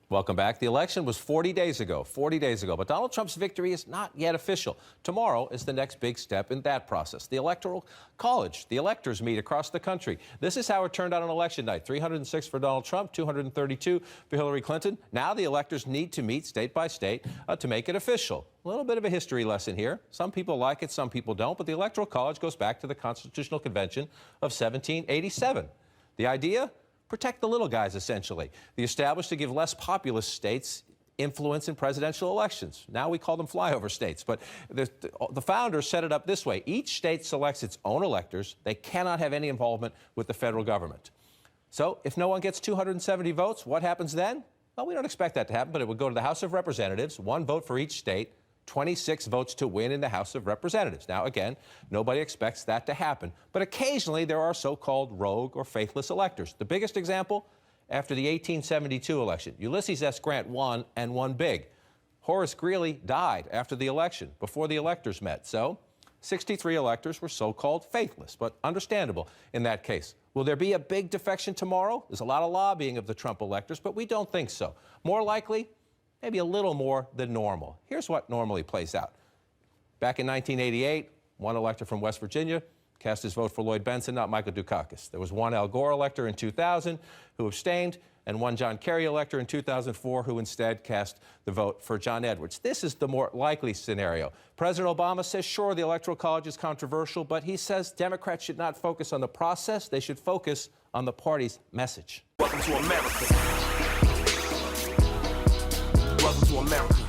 Welcome back. The election was 40 days ago, but Donald Trump's victory is not yet official. Tomorrow is the next big step in that process. The Electoral College, the electors meet across the country. This is how it turned out on election night. 306 for Donald Trump, 232 for Hillary Clinton. Now the electors need to meet state by state to make it official. A little bit of a history lesson here. Some people like it, some people don't, but the Electoral College goes back to the Constitutional Convention of 1787. The idea? Protect the little guys, essentially. The established to give less populous states influence in presidential elections. Now we call them flyover states. But the founders set it up this way. Each state selects its own electors. They cannot have any involvement with the federal government. So if no one gets 270 votes, what happens then? Well, we don't expect that to happen, but it would go to the House of Representatives, one vote for each state, 26 votes to win in the House of Representatives. Now, again, nobody expects that to happen. But occasionally there are so-called rogue or faithless electors. The biggest example, after the 1872 election, Ulysses S. Grant won and won big. Horace Greeley died after the election, before the electors met. So 63 electors were so-called faithless, but understandable in that case. Will there be a big defection tomorrow? There's a lot of lobbying of the Trump electors, but we don't think so. More likely, maybe a little more than normal. Here's what normally plays out. Back in 1988, one elector from West Virginia cast his vote for Lloyd Bentsen, not Michael Dukakis. There was one Al Gore elector in 2000 who abstained, and one John Kerry elector in 2004 who instead cast the vote for John Edwards. This is the more likely scenario. President Obama says, sure, the Electoral College is controversial, but he says Democrats should not focus on the process. They should focus on the party's message. Welcome to America. Welcome to America.